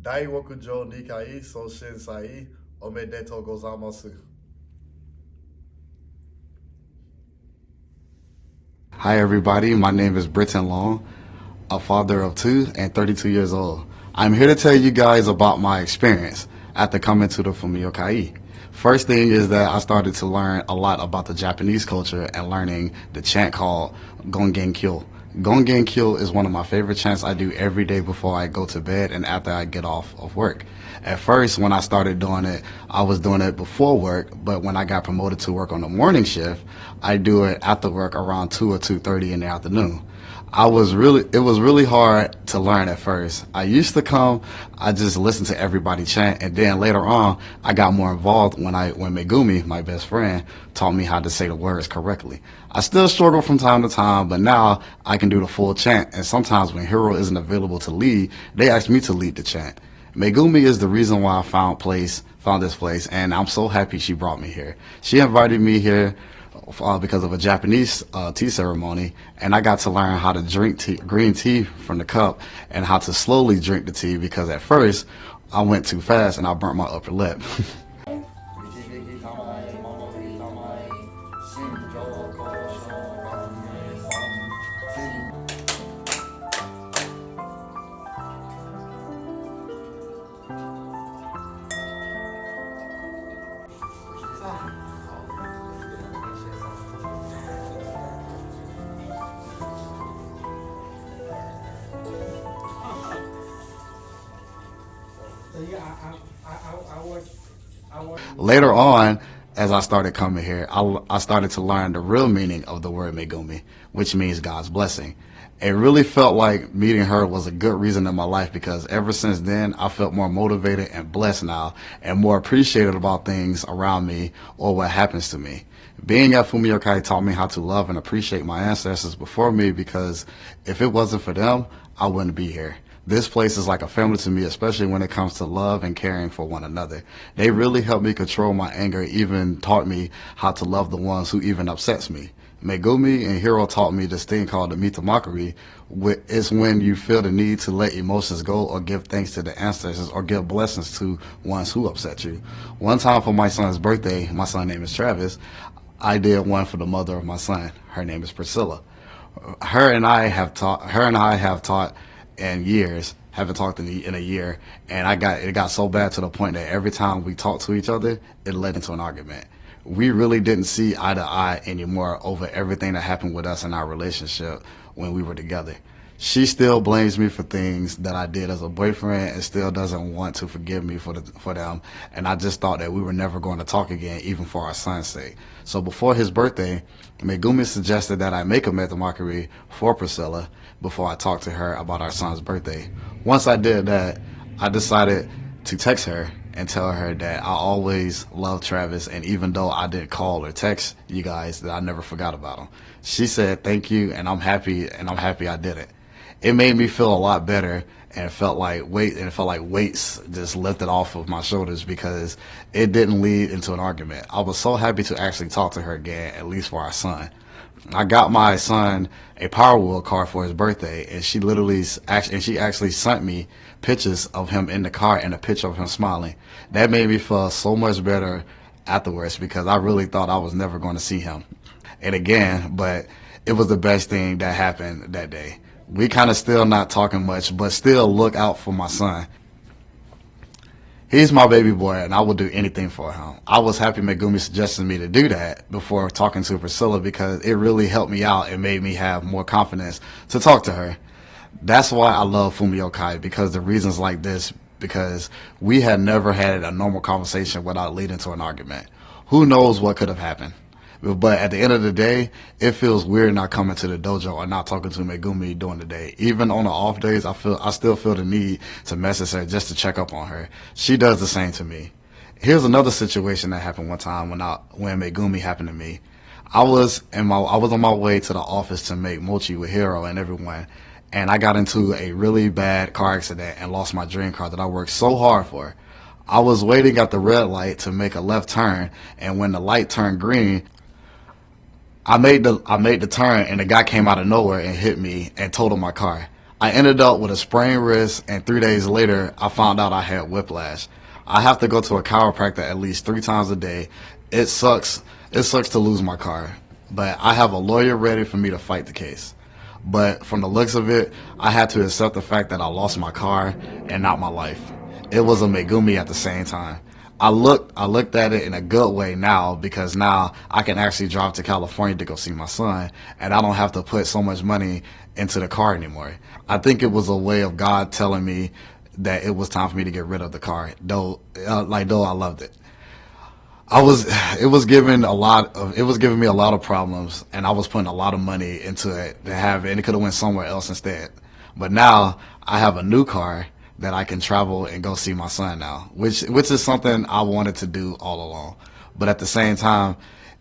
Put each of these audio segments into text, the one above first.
Daiwokujo Nikai So Shinsai Omedetou Gozaimasu. Hi everybody, my name is Britton Long, a father of two and 32 years old. I'm here to tell you guys about my experience after coming to the Fumyokai. First thing is that I started to learn a lot about the Japanese culture and learning the chant called Gongen Kyo. Gongen Kyo is one of my favorite chants I do every day before I go to bed and after I get off of work. At first, when I started doing it, I was doing it before work, but when I got promoted to work on the morning shift, I do it after work around 2 or 2:30 in the afternoon. It was really hard to learn at first. I just listened to everybody chant, and then later on, I got more involved when Megumi, my best friend, taught me how to say the words correctly. I still struggle from time to time, but now I can do the full chant, and sometimes when Hero isn't available to lead, they ask me to lead the chant. Megumi is the reason why I found this place, and I'm so happy she brought me here. She invited me here because of a Japanese tea ceremony, and I got to learn how to drink green tea from the cup and how to slowly drink the tea because at first I went too fast and I burnt my upper lip. Later on, as I started coming here, I started to learn the real meaning of the word Megumi, which means God's blessing. It really felt like meeting her was a good reason in my life because ever since then, I felt more motivated and blessed now and more appreciated about things around me or what happens to me. Being at Fumyokai taught me how to love and appreciate my ancestors before me because if it wasn't for them, I wouldn't be here. This place is like a family to me, especially when it comes to love and caring for one another. They really helped me control my anger, even taught me how to love the ones who even upsets me. Megumi and Hiro taught me this thing called the mitamakari. It's when you feel the need to let emotions go or give thanks to the ancestors or give blessings to ones who upset you. One time for my son's birthday, my son's name is Travis, I did one for the mother of my son. Her name is Priscilla. Her and I have taught in years, haven't talked in a year, and it got so bad to the point that every time we talked to each other, it led into an argument. We really didn't see eye to eye anymore over everything that happened with us in our relationship when we were together. She still blames me for things that I did as a boyfriend and still doesn't want to forgive me for them. And I just thought that we were never going to talk again, even for our son's sake. So before his birthday, Megumi suggested that I make a metamakari for Priscilla before I talked to her about our son's birthday. Once I did that, I decided to text her and tell her that I always loved Travis, and even though I didn't call or text you guys, that I never forgot about him. She said thank you, and I'm happy I did it. It made me feel a lot better and it felt like weights just lifted off of my shoulders because it didn't lead into an argument. I was so happy to actually talk to her again, at least for our son. I got my son a Power Wheel car for his birthday, and she actually sent me pictures of him in the car and a picture of him smiling. That made me feel so much better afterwards because I really thought I was never going to see him. And again, but it was the best thing that happened that day. We kind of still not talking much, but still look out for my son. He's my baby boy, and I will do anything for him. I was happy Megumi suggested me to do that before talking to Priscilla because it really helped me out and made me have more confidence to talk to her. That's why I love Fumyokai, because the reasons like this, because we had never had a normal conversation without leading to an argument. Who knows what could have happened? But at the end of the day, it feels weird not coming to the dojo or not talking to Megumi during the day. Even on the off days, I still feel the need to message her just to check up on her. She does the same to me. Here's another situation that happened one time when Megumi happened to me. I was on my way to the office to make mochi with Hiro and everyone, and I got into a really bad car accident and lost my dream car that I worked so hard for. I was waiting at the red light to make a left turn, and when the light turned green, I made the turn, and the guy came out of nowhere and hit me and totaled my car. I ended up with a sprained wrist, and 3 days later, I found out I had whiplash. I have to go to a chiropractor at least 3 times a day. It sucks. It sucks to lose my car, but I have a lawyer ready for me to fight the case. But from the looks of it, I had to accept the fact that I lost my car and not my life. It was a Megumi at the same time. I looked at it in a good way now because now I can actually drive to California to go see my son, and I don't have to put so much money into the car anymore. I think it was a way of God telling me that it was time for me to get rid of the car. Though I loved it. I was it was giving me a lot of problems, and I was putting a lot of money into it to have it, and it could have went somewhere else instead. But now I have a new car that I can travel and go see my son now, which is something I wanted to do all along. But at the same time,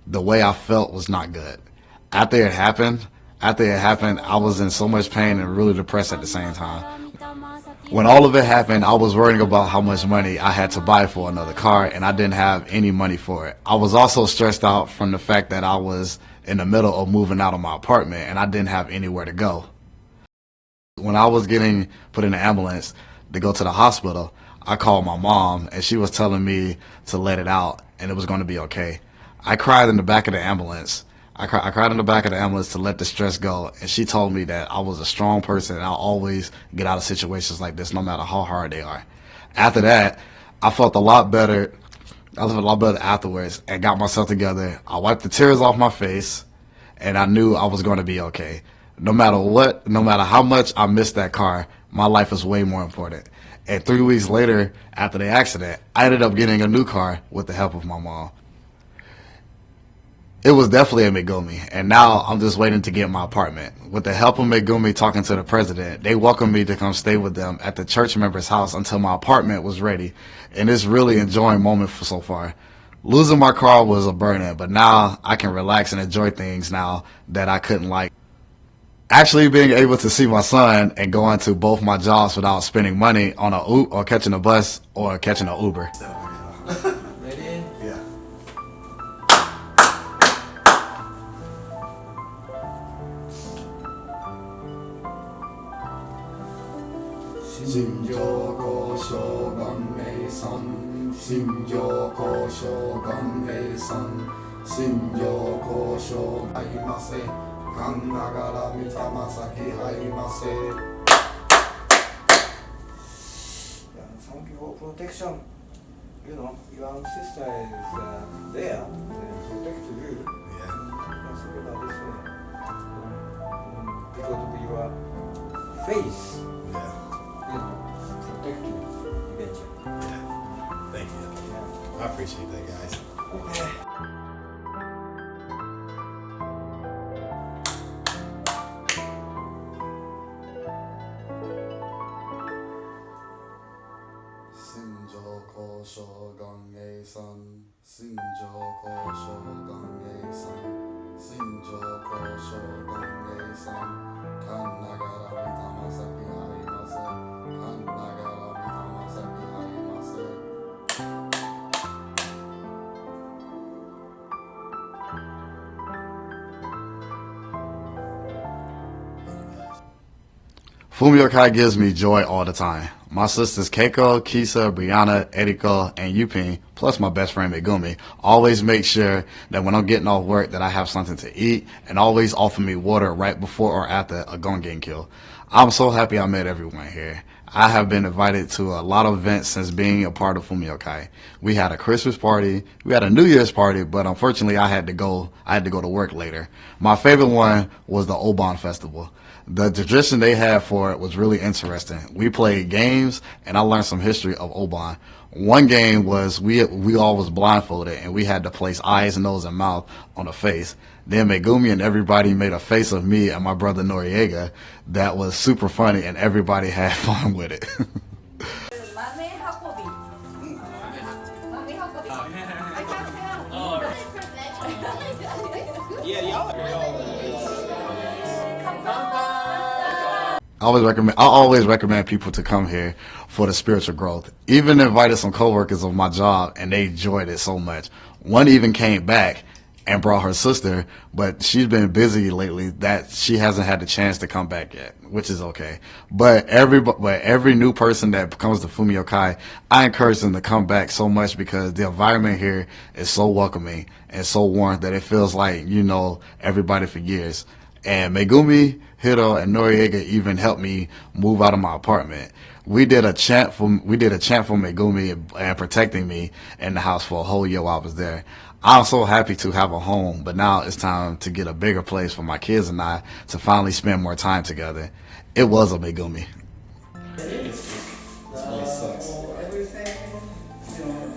the way I felt was not good. After it happened, I was in so much pain and really depressed at the same time. When all of it happened, I was worrying about how much money I had to buy for another car, and I didn't have any money for it. I was also stressed out from the fact that I was in the middle of moving out of my apartment, and I didn't have anywhere to go. When I was getting put in the ambulance to go to the hospital, I called my mom, and she was telling me to let it out, and it was going to be okay. I cried in the back of the ambulance. I cried in the back of the ambulance to let the stress go, and she told me that I was a strong person and I'll always get out of situations like this no matter how hard they are. After that, I felt a lot better. I felt a lot better afterwards and got myself together. I wiped the tears off my face, and I knew I was going to be okay. No matter what, no matter how much I missed that car, my life is way more important. And 3 weeks later, after the accident, I ended up getting a new car with the help of my mom. It was definitely a Megumi, and now I'm just waiting to get my apartment. With the help of Megumi talking to the president, they welcomed me to come stay with them at the church member's house until my apartment was ready, and it's really enjoying moment for so far. Losing my car was a burden, but now I can relax and enjoy things now that I couldn't like. Actually being able to see my son and going to both my jobs without spending money on or catching a bus or catching an Uber. Ready? Yeah. 心情交渉顔面さん心情交渉顔面さん心情交渉ありませかんながら見たまさきありませ Thank you for protection. You know, your sister is there to protect you. Yeah. Think about this way. Because of your face, Yeah. you know, protect you eventually. Yeah. Thank you. Yeah. I appreciate that, guys. Okay. Fumyokai gives me joy all the time. My sisters Keiko, Kisa, Brianna, Eriko, and Yupin, plus my best friend Megumi, always make sure that when I'm getting off work that I have something to eat and always offer me water right before or after a Gongenkyo. I'm so happy I met everyone here. I have been invited to a lot of events since being a part of Fumyokai. We had a Christmas party, we had a New Year's party, but unfortunately I had to go to work later. My favorite one was the Oban Festival. The tradition they had for it was really interesting. We played games, and I learned some history of Oban. One game was we all was blindfolded, and we had to place eyes, nose, and mouth on a face. Then Megumi and everybody made a face of me and my brother Noriega that was super funny, and everybody had fun with it. I always recommend people to come here for the spiritual growth. Even invited some coworkers of my job, and they enjoyed it so much. One even came back and brought her sister, but she's been busy lately that she hasn't had the chance to come back yet, which is okay. But every new person that comes to Fumyokai, I encourage them to come back so much because the environment here is so welcoming and so warm that it feels like you know everybody for years. And Megumi, Hiro, and Noriega even helped me move out of my apartment. We did a chant for Megumi and protecting me in the house for a whole year while I was there. I'm so happy to have a home, but now it's time to get a bigger place for my kids and I to finally spend more time together. It was a Megumi. This really sucks. Everything,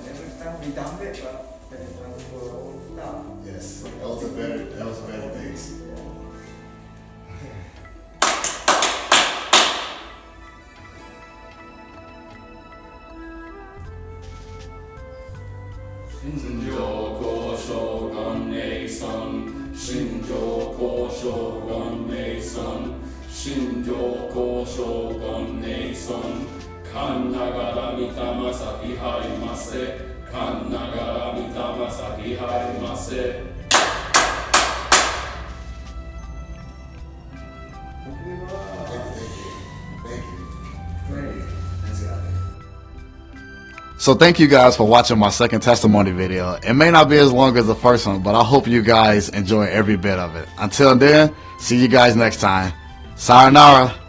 every time we done it, but then it was done. Yes, that was a better things. Shinjoko Shogun Nation, Shinjoko Shogun Nation, Shinjoko Shogun Nation, Kannagara Mitamasaki Harimase, Kannagara Mitamasaki Harimase. Thank you. Great. That's got it. So thank you guys for watching my second testimony video. It may not be as long as the first one, but I hope you guys enjoy every bit of it. Until then, see you guys next time. Sayonara.